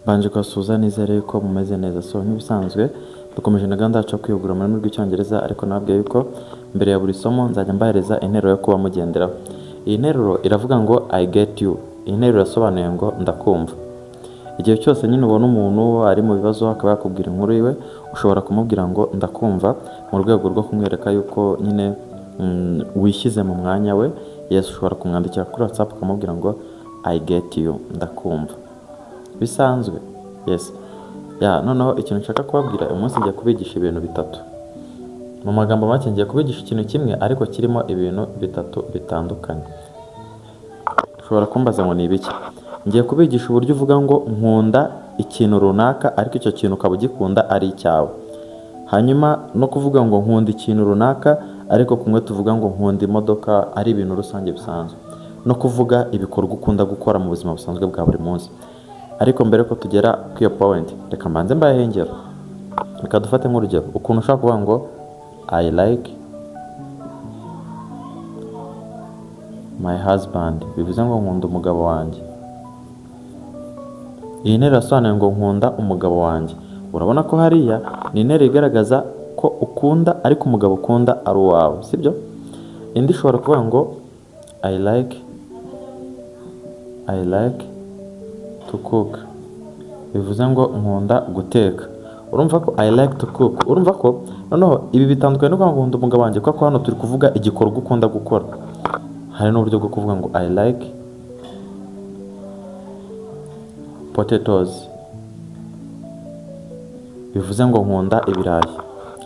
Mbanje kubasuhuza nizere yuko mumeze neza. So nk'ibisanzwe dukomeje na gahunda yacu yo kwihugura mu rurimi rw'icyongereza, ariko nababwiye yuko mbere ya buri somo nzajya mbahereza interuro yo kuba mugenderaho. Iyi nteruro iravuga ngo I get you. Iyi nteruro irasobanuye ngo ndakumva. Igihe cyose nyine ubona umuntu ari mu bibazo akaba yakubwira inkuru yiwe, ushobora kumubwira ngo ndakumva mu rwego rwo kumwereka yuko nyine wishyize mu mwanya we. Yes, ushobora kumwandikira kuri WhatsApp ukamubwira ngo I get you, ndakumva. Bisanzwe. Yes. Noneho ikintu nshaka kubabwira uyu munsi ngiye kubigisha ibintu bitatu. Mu magambo make ngiye kubigisha ikintu kimwe ariko kirimo ibintu bitatu bitandukanye. Ushobora kumbaza ngo ni ibiki? Ngiye kubigisha uburyo uvuga ngo nkunda ikintu runaka ariko icyo kintu ukaba ugikunda ari icyawe. Hanyuma no kuvuga ngo nkunda ikintu runaka ariko kumwe tuvuga ngo nkunda imodoka ari ibintu rusange bisanzwe. No kuvuga ibikorwa ukunda gukora mu buzima busanzwe bwa buri munsi. Ariko mbere ko tugera ku iyo point, reka mbanze mbahe ingero. Reka dufate nk'urugero, ukuntu ushaka kuvuga ngo I like my husband, bivuze ngo nkunda umugabo wanjye. Iyi nteruro irasobanuye ngo nkunda umugabo wanjye. Urabona ko hariya ni interuro igaragaza ko ukunda ariko umugabo ukunda ari uwawe, sibyo? Indi ishobora kuvuga ngo I like to cook, bivuze ngo nkunda guteka. Urumva ko I like to cook, urumva ko noneho ibi bitandukanye no kuvuga ngo nkunda umugabo wanjye, kuko hano turi kuvuga igikorwa ukunda gukora. Hari n'uburyo bwo kuvuga ngo I like potatoes, bivuze ngo nkunda ibirayi.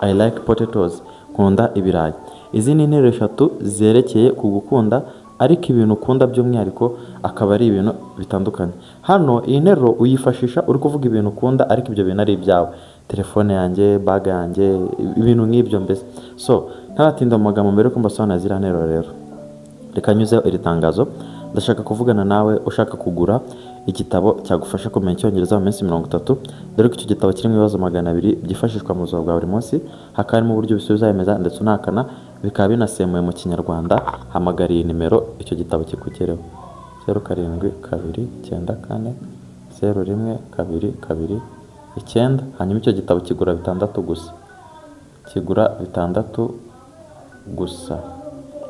I like potatoes, nkunda ibirayi. Izi ni interuro eshatu zerekeye ku gukunda ariko ibintu ukunda by'umwihariko akaba ari ibintu bitandukanye. Hano iyi nteruro uyifashisha uri kuvuga ibintu ukunda ariko ibyo bintu ari ibyawe. Telefone yanjye, bag yanjye, ibintu nk'ibyo mbese. So ntaratinda mu magambo mbere ko mbasobanurira ziriya nteruro rero, reka nyuzeho iri tangazo. Ndashaka kuvugana nawe ushaka kugura igitabo cyagufasha kumenya icyongereza mu minsi 30, dore ko icyo gitabo kirimo ibibazo 200 byifashishwa mu buzima bwa buri munsi, hakaba harimo uburyo bisubiza yemeza ndetse unahakana, bikaba binasemuye mu kinyarwanda. Hamagara iyi nimero icyo gitabo kikugereho: 0724012229. Hanyuma icyo gitabo kigura 6 gusa.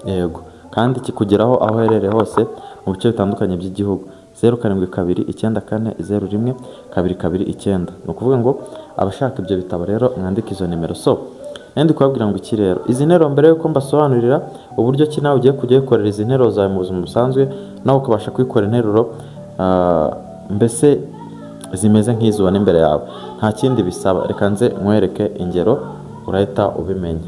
Yego, kandi kikugeraho aho uherereye hose mu bice bitandukanye by'igihugu. 0729012229. Ni ukuvuga ngo abashaka ibyo bitabo rero mwandike izo nimero. So ndi kubabwira ngo iki rero, izi nteruro mbere yuko mbasobanurira uburyo ki nawe ugiye kujya gukorera izi nteruro zawe mu buzima busanzwe, nawe ukabasha kwikora interuro mbese zimeze nk'izuba n'imbere yawe, nta kindi bisaba. Reka nze nkwereke ingero urahita ubimenya.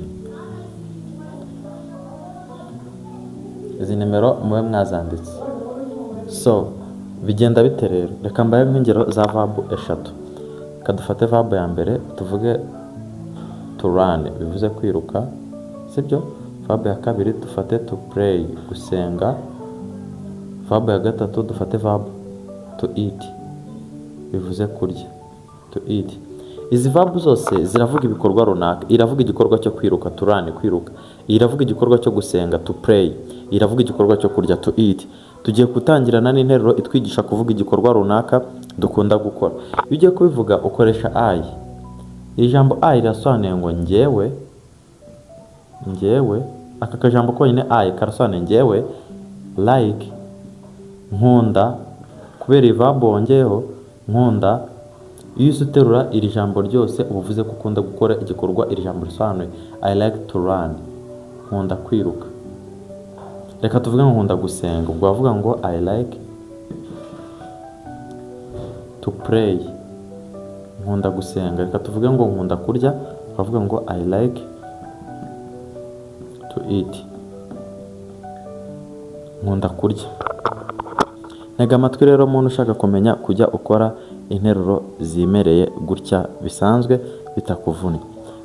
Izi nimero mube mwazanditse. So bigenda bite rero? Reka mbaye nk'ingero za verb eshatu. Reka dufate verb ya mbere tuvuge to run, bivuze kwiruka, sibyo? Verb ya kabiri dufate to pray, gusenga. Verb ya gatatu dufate verb to eat, bivuze kurya, to eat. Izi verb zose ziravuga ibikorwa runaka. Iravuga igikorwa cyo kwiruka, to run, kwiruka. Iravuga igikorwa cyo gusenga, to pray. Iravuga igikorwa cyo kurya, to eat. Tugiye gutangirana n'interuro itwigisha kuvuga igikorwa runaka dukunda gukora. Iyo ugiye kubivuga ukoresha I. Iri jambo I rirasobanuye ngo njyewe. Aka kajambo konyine I karasobanuye njyewe. Like, nkunda, kubera iyi verb wongeyeho nkunda. Iyo uterura iri jambo ryose uba uvuze ko ukunda gukora igikorwa iri jambo risobanuye. I like to run, nkunda kwiruka. Reka tuvuge ngo nkunda gusenga, ubwo bavuga ngo I like to pray, nkunda gusenga. Reka tuvuge ngo nkunda kurya, bavuga ngo I like to eat, nkunda kurya. Ntega amatwi rero umuntu ushaka kumenya kujya ukora interuro zimereye gutya bisanzwe bitakuvunnye.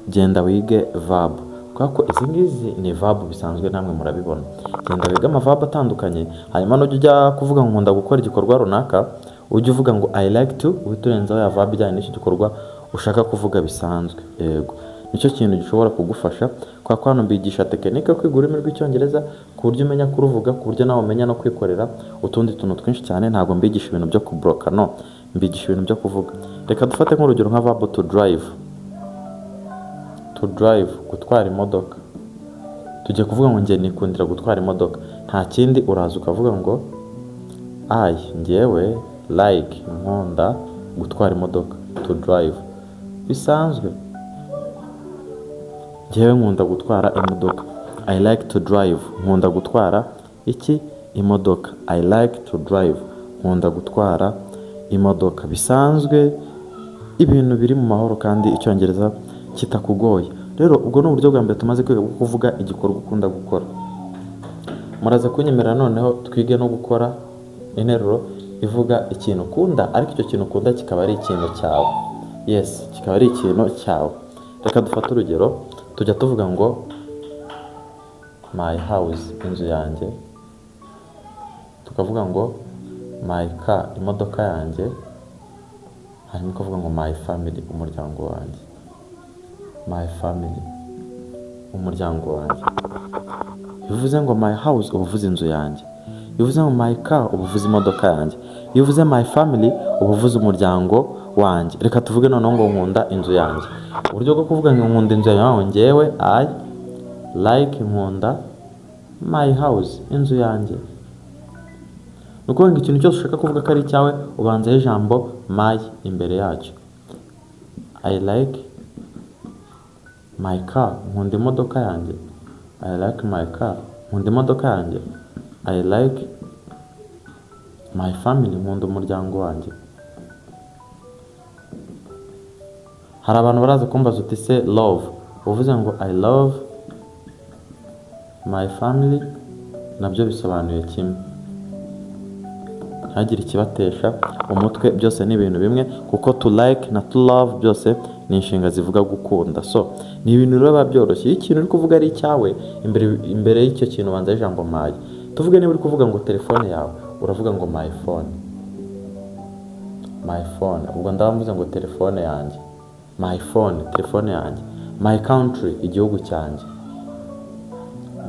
Genda wige verb, kuko izi ngizi ni verb bisanzwe namwe murabibona. Genda wiga amaverb atandukanye, hanyuma nujya ujya kuvuga ngo nkunda gukora igikorwa runaka, ujye uvuga ngo I like to, uhiturenzaho ya verb ijyanye n'icyo gikorwa ushaka kuvuga bisanzwe. Yego, nicyo kintu gishobora kugufasha, kuko hano mbigisha tekinike yo kwiga ururimi rw'icyongereza ku buryo umenya kuruvuga, ku buryo nawe umenya no kwikorera utundi tuntu twinshi cyane. Ntabwo mbigisha ibintu byo kubloka, no, mbigisha ibintu byo kuvuga. Reka dufate nk'urugero nka verb to drive. To drive, gutwara imodoka. Tujye kuvuga ngo njye nikundira gutwara imodoka. Nta kindi uraza ukavuga ngo njyewe like, nkunda gutwara imodoka. To drive. Bisanzwe. Njyewe nkunda gutwara imodoka. I like to drive. Nkunda gutwara iki? Imodoka. I like to drive. Nkunda gutwara imodoka. Bisanzwe, ibintu biri mu mahoro kandi icyongereza kitakugoye. Rero ubwo ni uburyo bwa mbere tumaze kwiga kuvuga igikorwa ukunda gukora. Muraza kunyemerera noneho twige no gukora interuro ivuga ikintu ukunda, ariko icyo kintu ukunda kikaba ari ikintu cyawe. Yes, kikaba ari ikintu cyawe. Reka dufate urugero, tujya tuvuga ngo my house, inzu yanjye. Tukavuga ngo my car, imodoka yanjye. Hanyuma ukavuga ngo my family, umuryango wanjye. My family, umuryango wanjye. Iyo uvuze ngo my house uba uvuze inzu yanjye. Iyo uvuze ngo my car uba uvuze imodoka yanjye. Iyo uvuze my family uba uvuze umuryango wanjye. Reka tuvuge noneho ngo nkunda inzu yanjye. Uburyo bwo kuvuga ngo nkunda inzu yanjye, njyewe I like, nkunda my house, inzu yanjye. Ni ukuvuga ngo ikintu cyose ushaka kuvuga ko ari icyawe ubanzaho ijambo my imbere yacyo. I like my car, nkunda imodoka yanjye. I like my car, nkunda imodoka yanjye. I like my family, nkunda umuryango wanjye. Hari abantu baraza kumbaza uti se love, uvuze ngo I love my family, nabyo bisobanuye kimwe. Ntihagire ikibatesha umutwe, byose ni ibintu bimwe, kuko to like na to love byose ni inshinga zivuga gukunda. So ni ibintu rero biba byoroshye. Iyo ikintu uri kuvuga ari icyawe, imbere y'icyo kintu ubanza ijambo my. Tuvuge niba uri kuvuga ngo telefone yawe, uravuga ngo my phone. My phone, ubwo ndavuze ngo telefone yanjye. My phone, telefone yanjye. My country, igihugu cyanjye.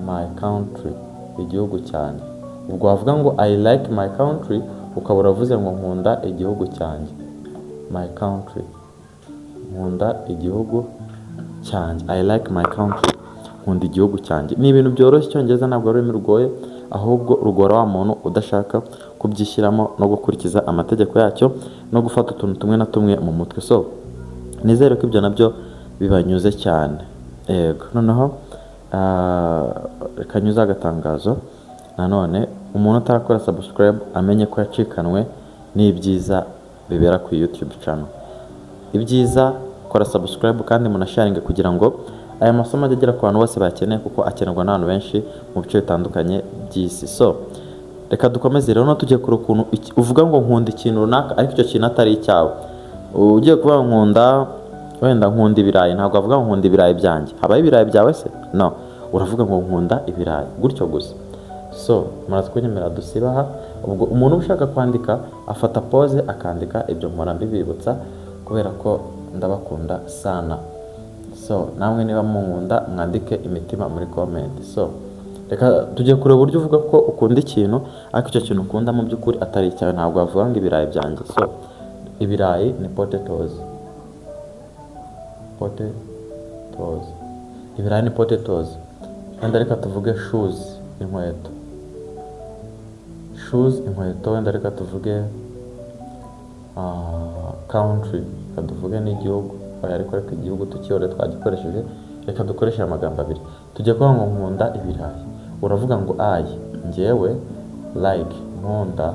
My country, igihugu cyanjye. Ubwo wavuga ngo I like my country, ukaba uravuze ngo nkunda igihugu cyanjye. My country, nkunda igihugu cyanjye. I like my country, nkunda igihugu cyanjye. Ni ibintu byoroshye, icyongereza ntabwo ari ururimi rugoye, ahubwo rugora wa muntu udashaka kubyishyiramo no gukurikiza amategeko yacyo no gufata utuntu tumwe na tumwe mu mutwe. So nizere ko ibyo nabyo bibanyuze cyane. Yego, noneho reka nyuze agatangazo. Nanone umuntu utarakora subscribe amenye ko yacikanwe n'ibyiza bibera ku YouTube channel. Ibyiza, kora subscribe kandi munasharinge kugira ngo aya masomo ajye agera ku bantu bose bakeneye, kuko akenerwa n'abantu benshi mu bice bitandukanye by'isi. So reka dukomeze rero, no tujye kuri ukuntu uvuga ngo nkunda ikintu runaka ariko icyo kintu atari icyawe. Ugiye kuvuga nkunda, wenda nkunda ibirayi, ntabwo avuga ngo nkunda ibirayi byanjye. Habaye ibirayi byawe se? No, uravuga ngo nkunda ibirayi gutyo gusa. So muraza kunyemerera dusiba aha. Ubwo umuntu ushaka kwandika afata pause akandika ibyo mpora mbibibutsa, kubera ko ndabakunda sana. So namwe niba munkunda mwandike imitima muri comment. So reka tujye kureba uburyo uvuga ko ukunda ikintu ariko icyo kintu ukunda mu by'ukuri atari icyawe. Ntabwo wavuga ngo ibirayi byanjye. So ibirayi ni potatoes. Potatoes. Ibirayi ni potatoes. Wenda reka tuvuge shoes, inkweto. Shoes, inkweto. Wenda reka tuvuge country, reka tuvuge n'igihugu. Ariko reka igihugu tukiyore twagikoresheje, reka dukoreshe amagambo abiri. Tujye kuvuga ngo nkunda ibirayi, uravuga ngo njyewe like, nkunda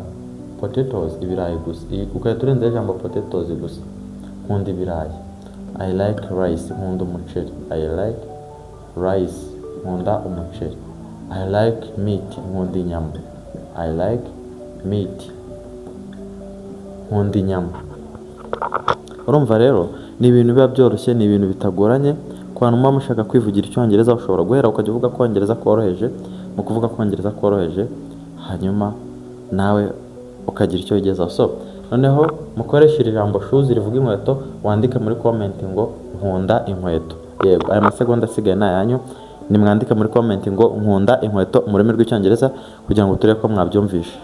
potatoes, ibirayi gusa. Ugahita urenzaho ijambo potatoes gusa. Nkunda ibirayi. I like rice, nkunda umuceri. I like rice, nkunda umuceri. I like meat, nkunda inyama. I like meat, nkunda inyama. Urumva rero ni ibintu biba byoroshye, ni ibintu bitagoranye. Ku bantu muba mushaka kwivugira icyongereza ushobora guhera ukajya uvuga kongereza koroheje, mu kuvuga kongereza koroheje hanyuma nawe ukagira icyo ugezaho. So noneho mukoreshe ijambo shoes rivuga inkweto, wandike muri comment ngo nkunda inkweto. Yego, aya masegonda asigaye ni ayanyu. Nimwandike muri comment ngo nkunda inkweto mu rurimi rw'icyongereza kugira ngo turebe ko mwabyumvishe.